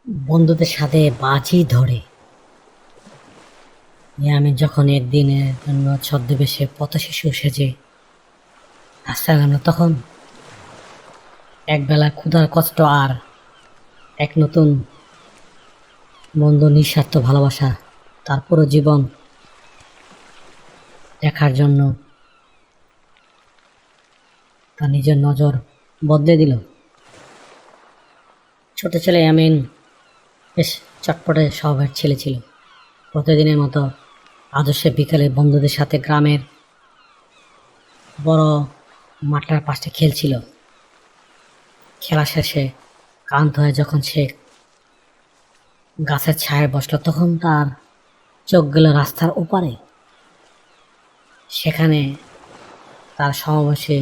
বন্ধুদের সাথে বাজি ধরে আমি যখন একদিনের জন্য ছদ্মবেশে পথশিশু সেজে রাস্তায় নামলো, তখন একবেলা ক্ষুধার কষ্ট আর এক নতুন বন্ধু নিঃস্বার্থ ভালোবাসা তার পুরো জীবন দেখার জন্য তার নিজের নজর বদলে দিল। ছোট ছেলে আমিন বেশ চটপটে স্বভাবের ছেলে ছিল। প্রতিদিনের মতো আজও সে বিকেলে বন্ধুদের সাথে গ্রামের বড় মাঠটার পাশে খেলছিল। খেলা শেষে ক্লান্ত হয়ে যখন সে গাছের ছায়ায় বসলো, তখন তার চোখ গেল রাস্তার ওপারে। সেখানে তার সমাবেশে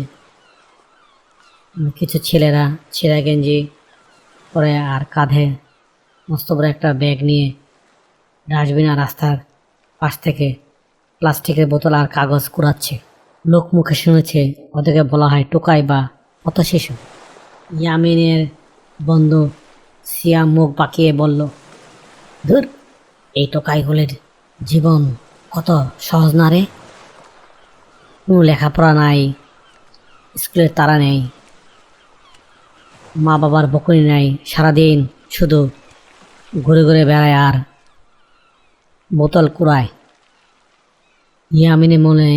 কিছু ছেলেরা ছেঁড়া গেঞ্জি পরে আর কাঁধে মস্ত বড় একটা ব্যাগ নিয়ে ডাস্টবিনা রাস্তার পাশ থেকে প্লাস্টিকের বোতল আর কাগজ কুড়াচ্ছে। লোক মুখে শুনেছে ওদেরকে বলা হয় টোকাই বা পথশিশু। ইয়ামিনের বন্ধু সিয়াম মুখ বাঁকিয়ে বলল, ধুর, এই টোকাইগুলির জীবন কত সহজ না রে। কোনো লেখাপড়া নাই, স্কুলের তাড়া নেই, মা বাবার বকুনি নাই, সারাদিন শুধু ঘুরে ঘুরে বেড়ায় আর বোতল কুড়ায়। ইয়ামিনের মনে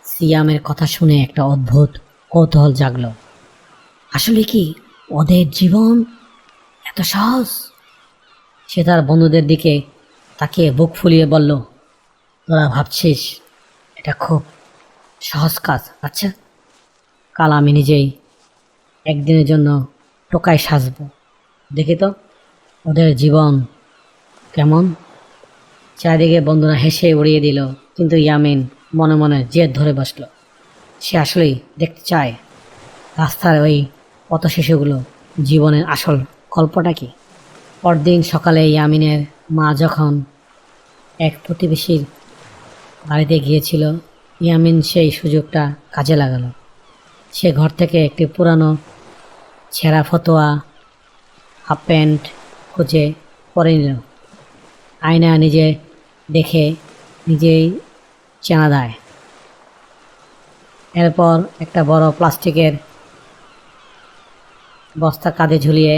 সিয়ামের কথা শুনে একটা অদ্ভুত কৌতূহল জাগলো। আসলে কি ওদের জীবন এত সহজ? সে তার বন্ধুদের দিকে তাকিয়ে বুক ফুলিয়ে বলল, তোরা ভাবছিস এটা খুব সহজ কাজ? আচ্ছা, কাল আমি নিজেই একদিনের জন্য টোকাই সাজবো, দেখি তো ওদের জীবন কেমন। চারিদিকে বন্ধুরা হেসে উড়িয়ে দিল, কিন্তু ইয়ামিন মনে মনে জেদ ধরে বসল। সে আসলেই দেখতে চায় রাস্তার ওই পথশিশুগুলো জীবনের আসল গল্পটা কি। পরদিন সকালে ইয়ামিনের মা যখন এক প্রতিবেশীর বাড়িতে গিয়েছিল, ইয়ামিন সেই সুযোগটা কাজে লাগালো। সে ঘর থেকে একটি পুরানো ছেঁড়া ফতোয়া হাফ প্যান্ট খুঁজে পরে নিল। আয়না নিজে দেখে নিজেই চেনা দেয়। এরপর একটা বড় প্লাস্টিকের বস্তা কাঁধে ঝুলিয়ে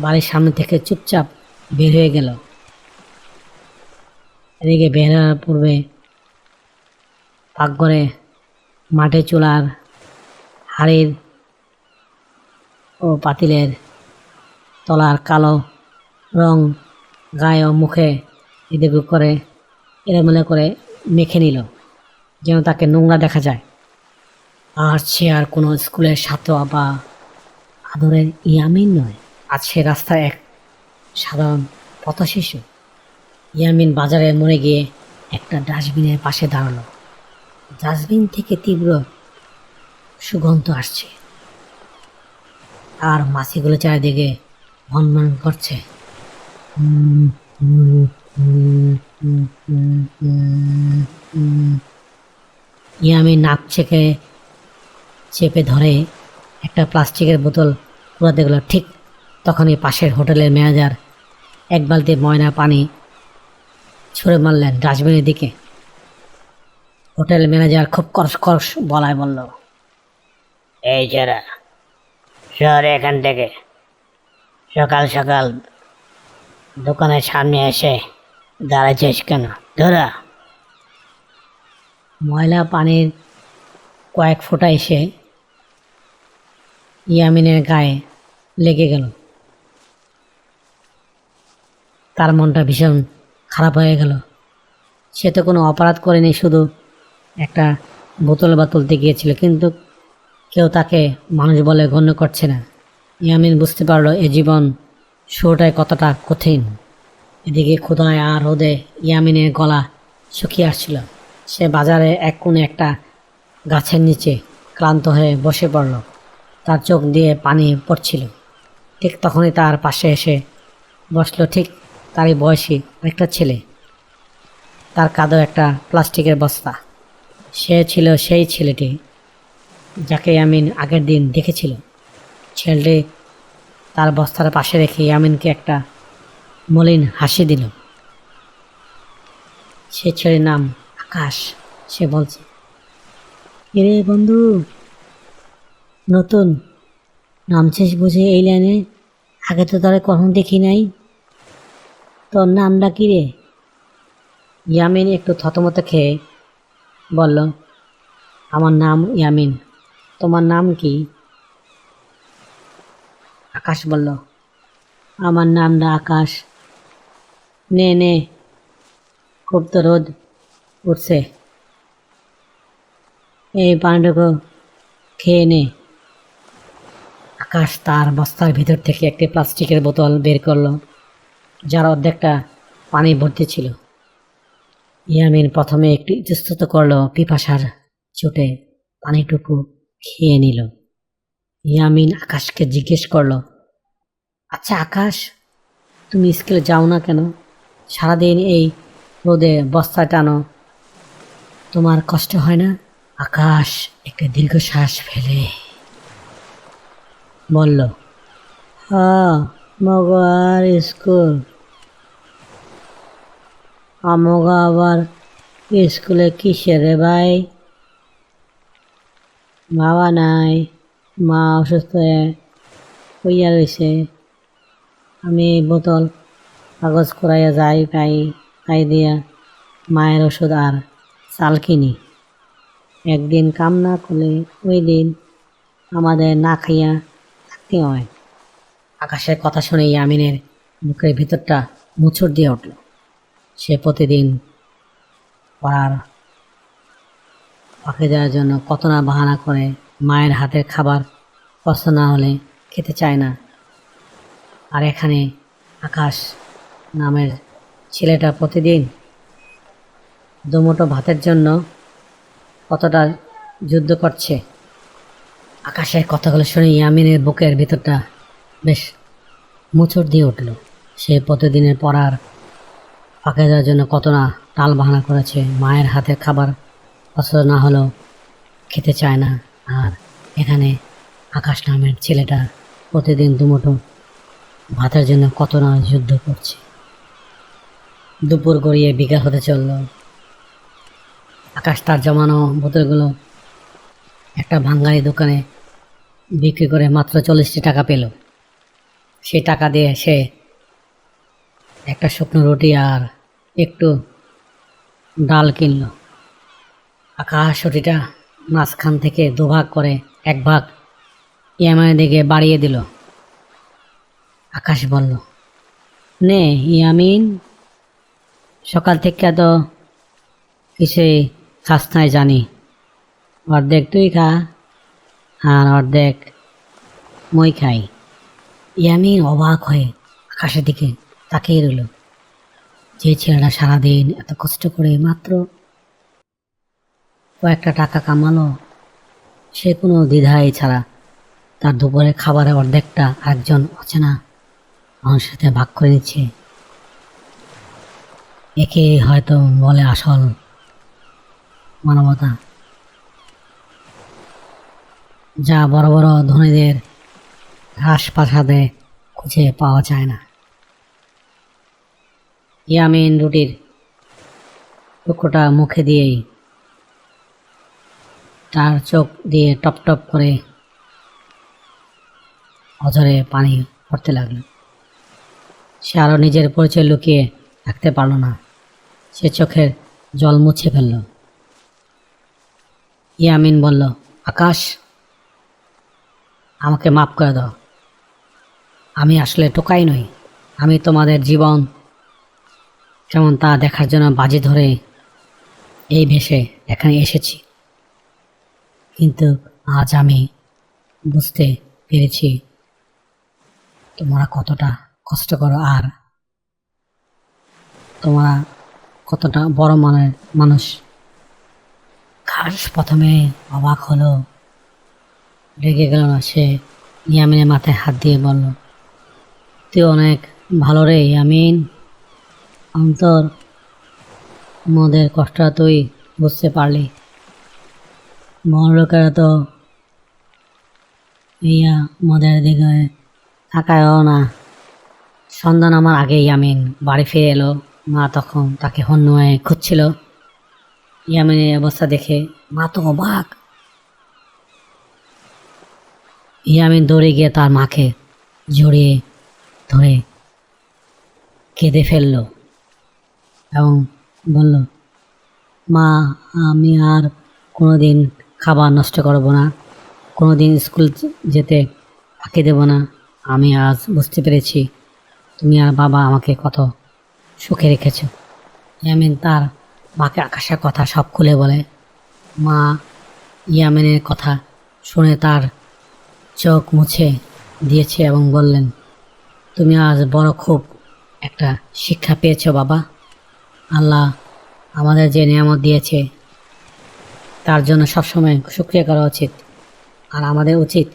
বাড়ির সামনে থেকে চুপচাপ বের হয়ে গেল। এদিকে বের হওয়ার পূর্বে পাকঘরে মাঠে চুলার হাড়ির ও পাতিলের তলার কালো রং গায়ে ও মুখে এদিকে করে এলোমেলো করে মেখে নিল, যেন তাকে নোংরা দেখা যায়। আর সে আর কোনো স্কুলের ছাত্র বা আদরের ইয়ামিন নয়। আজ সে রাস্তায় এক সাধারণ পথশিশু। ইয়ামিন বাজারের মোড়ে গিয়ে একটা ডাস্টবিনের পাশে দাঁড়ালো। ডাস্টবিন থেকে তীব্র সুগন্ধ আসছে, আর মাছিগুলো চারিদিকে ভনভন করছে। ইয়ামিন নাক চেপে ধরে একটা প্লাস্টিকের বোতল পুরো দেখলো। ঠিক তখনই পাশের হোটেলের ম্যানেজার এক বালতি ময়লা পানি ছুঁড়ে মারলেন ডাস্টবিনের দিকে। হোটেল ম্যানেজার খুব কড়স বলায় বলল, এই যারা শহরে এখান থেকে সকাল সকাল দোকানের সামনে এসে দাঁড়াইছিস কেন? ধরা। ময়লা পানির কয়েক ফোঁটা এসে ইয়ামিনের গায়ে লেগে গেল। তার মনটা ভীষণ খারাপ হয়ে গেল। সে তো কোনো অপরাধ করেনি, শুধু একটা বোতল বা তুলতে গিয়েছিল, কিন্তু কেউ তাকে মানুষ বলে গণ্য করছে না। ইয়ামিন বুঝতে পারলো এ জীবন শুরুটাই কতটা কঠিন। এদিকে ক্ষুধায় আর রোদে ইয়ামিনের গলা শুকিয়ে আসছিল। সে বাজারে এক কোণে একটা গাছের নিচে ক্লান্ত হয়ে বসে পড়ল। তার চোখ দিয়ে পানি পড়ছিল। ঠিক তখনই তার পাশে এসে বসলো ঠিক তারই বয়সী একটা ছেলে। তার কাঁধে একটা প্লাস্টিকের বস্তা। সে ছিল সেই ছেলেটি যাকে ইয়ামিন আগের দিন দেখেছিল। ছেলেটি তার বস্তার পাশে রেখে ইয়ামিনকে একটা মলিন হাসি দিল। সে ছেলের নাম আকাশ। সে বলছে, এরে বন্ধু, নতুন নামছিস বুঝে এই লাইনে? আগে তো তোরে কখন দেখি নাই। তোর নামটা কি রে? ইয়ামিন একটু থতমত খেয়ে বলল, আমার নাম ইয়ামিন। তোমার নাম কি? আকাশ বলল, আমার নামটা আকাশ। নে নে, খুব তো রোদ উঠছে, এই পানিটুকু খেয়ে নে। আকাশ তার বস্তার ভিতর থেকে একটি প্লাস্টিকের বোতল বের করলো, যার অর্ধেকটা পানি ভর্তি ছিল। ইয়ামিন প্রথমে একটু ইতস্তত করলো, পিপাসার চোটে পানিটুকু খেয়ে নিল। ইয়ামিন আকাশকে জিজ্ঞেস করলো, আচ্ছা আকাশ, তুমি স্কুলে যাও না কেন? সারাদিন এই রোদে বস্তা টানো, তোমার কষ্ট হয় না? আকাশ একটা দীর্ঘশ্বাস ফেলে বলল, হ্যাঁ, মগার স্কুল। আমগা আবার স্কুলে কিসের রে ভাই? বাবা নাই, মা অসুস্থ হইয়া রয়েছে। আমি এই বোতল কাগজ করাইয়া যাই, খাই দিয়া মায়ের ওষুধ আর চাল কিনি। একদিন কাম না করলে ওই দিন আমাদের না খাইয়া থাকতে হয়। আকাশের কথা শুনে ইয়ামিনের বুকের ভিতরটা মুচড় দিয়ে উঠল। সে প্রতিদিন পড়ার ফাঁকে যাওয়ার জন্য কত না বাহানা করে, মায়ের হাতের খাবার পছন্দ না হলে খেতে চায় না। আর এখানে আকাশ নামের ছেলেটা প্রতিদিন দুমুঠো ভাতের জন্য কতটা যুদ্ধ করছে। আকাশের কথাগুলো শুনে ইয়ামিনের বুকের ভিতরটা বেশ মুচড় দিয়ে উঠল। সে প্রতিদিনের পড়ার ফাঁকে যাওয়ার জন্য কত না টাল বাহানা করেছে, মায়ের হাতের খাবার পছন্দ না হলেও খেতে চায় না। আর এখানে আকাশ নামের ছেলেটা প্রতিদিন দুমুঠো ভাতের জন্য কত না যুদ্ধ করছে। দুপুর গড়িয়ে বিকাল হতে চলল। আকাশ তার জমানো বোতলগুলো একটা ভাঙ্গারি দোকানে বিক্রি করে মাত্র 40টি টাকা পেল। সেই টাকা দিয়ে সে একটা শুকনো রুটি আর একটু ডাল কিনল। আকাশ রুটিটা মাঝখান থেকে দুভাগ করে এক ভাগ ইয়ামিনের দিকে বাড়িয়ে দিল। আকাশ বলল, নে ইয়ামিন, সকাল থেকে তো কিছুই খাস নাই জানি, অর্ধেক তুই খা আর অর্ধেক মই খাই। ইয়ামিন অবাক হয়ে আকাশের দিকে তাকিয়ে রইল। যে ছেলেটা সারাদিন এত কষ্ট করে মাত্র কয়েকটা টাকা কামালো, সে কোনো দ্বিধাই ছাড়া তার দুপুরের খাবারের অর্ধেকটা একজন অচেনা মানুষের সাথে ভাগ করে নিচ্ছে। একে হয়তো বলে আসল মানবতা, যা বড় বড় ধনীদের রাজপ্রাসাদে খুঁজে পাওয়া যায় না। ইয়ামিন রুটির টুকরোটা মুখে দিয়েই তার চোখ দিয়ে টপ টপ করে অঝরে পানি পড়তে লাগলো। সে আরও নিজের পরিচয় লুকিয়ে রাখতে পারল না। সে চোখের জল মুছে ফেলল। ইয়ামিন বলল, আকাশ, আমাকে মাফ করে দাও। আমি আসলে টোকাই নই। আমি তোমাদের জীবন কেমন তা দেখার জন্য বাজি ধরে এই ভেসে এখানে এসেছি। কিন্তু আজ আমি বুঝতে পেরেছি তোমরা কতটা কষ্ট করো আর তোমরা কতটা বড় মানের মানুষ। আকাশ প্রথমে অবাক হলো, রেগে গেল না। সে ইয়ামিনের মাথায় হাত দিয়ে বলল, তুই অনেক ভালো রে ইয়ামিন, অন্তর মদের কষ্টটা তুই বুঝতে পারলি। বড় লোকেরা তো ইয়া মদের দিকে তাকায়ও না। সন্ধ্যা নামার আগেই ইয়ামিন বাড়ি ফিরে এলো। মা তখন তাকে হন্য হয়ে খুঁজছিল। ইয়ামিনের অবস্থা দেখে মা তো অবাক। ইয়ামিন দৌড়ে গিয়ে তার মাকে জড়িয়ে ধরে কেঁদে ফেলল এবং বলল, মা, আমি আর কোনোদিন খাবার নষ্ট করব না, কোনোদিন স্কুল যেতে ফাঁকি দেব না। আমি আজ বুঝতে পেরেছি তুমি আর বাবা আমাকে কত সুখে রেখেছ। ইয়ামিন তার মাকে আকাশের কথা সব খুলে বলে। মা ইয়ামিনের কথা শুনে তার চোখ মুছে দিয়েছে এবং বললেন, তুমি আজ বড় খুব একটা শিক্ষা পেয়েছো বাবা। আল্লাহ আমাদের যে নিয়ামত দিয়েছে তার জন্য সবসময় শুকরিয়া করা উচিত, আর আমাদের উচিত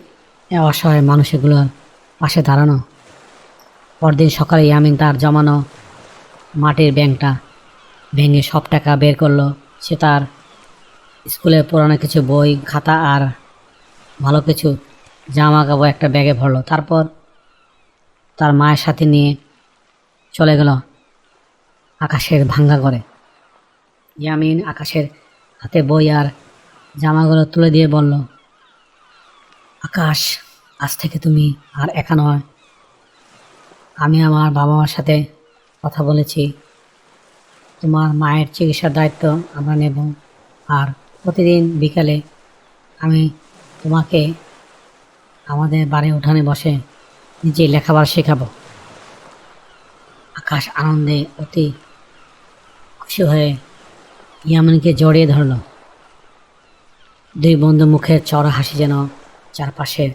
এ অসহায় মানুষগুলোর পাশে দাঁড়ানো। পরদিন সকালে ইয়ামিন তার জমানো মাটির ব্যাংকটা ভেঙে সব টাকা বের করলো। সে তার স্কুলের পুরানো কিছু বই, খাতা আর ভালো কিছু জামা কাপড় একটা ব্যাগে ভরলো। তারপর তার মায়ের সাথে নিয়ে চলে গেল আকাশের ভাঙ্গা ঘরে। ইয়ামিন আকাশের হাতে বই আর জামাগুলো তুলে দিয়ে বলল, আকাশ, আজ থেকে তুমি আর একা নয়। আমি আমার বাবা মার সাথে কথা বলেছি, তোমার মায়ের চিকিৎসার দায়িত্ব আমরা নেব, আর প্রতিদিন বিকালে আমি তোমাকে আমাদের বাড়ির উঠানে বসে নিজে লেখাপড়া শেখাবো। আকাশ আনন্দে অতি খুশি হয়ে ইয়ামিনকে জড়িয়ে ধরল। দুই বন্ধু মুখের চড়া হাসি যেন চারপাশে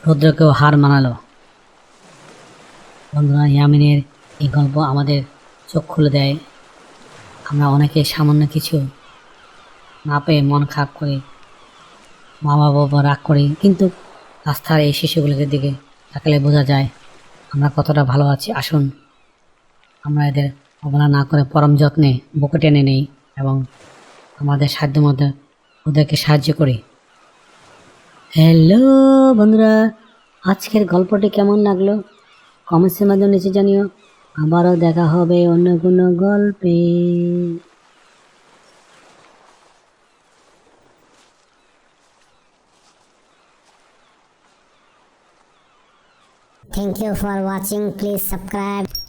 রৌদ্রকেও হার মানালো। বন্ধুরা, ইয়ামিনের এই গল্প আমাদের চোখ খুলে দেয়। আমরা অনেকে সামান্য কিছু না পেয়ে মন খারাপ করি, মা বাবা রাগ করি, কিন্তু রাস্তার এই শিশুগুলোকে দিকে তাকালে বোঝা যায় আমরা কতটা ভালো আছি। আসুন আমরা এদের অবহেলা না করে পরম যত্নে বুকে টেনে নেই এবং আমাদের সাধ্যমতো ওদেরকে সাহায্য করি। হ্যালো বন্ধুরা, আজকের গল্পটি কেমন লাগলো কমেন্টসের মাধ্যমে নিচে জানিও। আবারও দেখা হবে অন্য কোনো গল্পে। Thank you for watching. Please subscribe.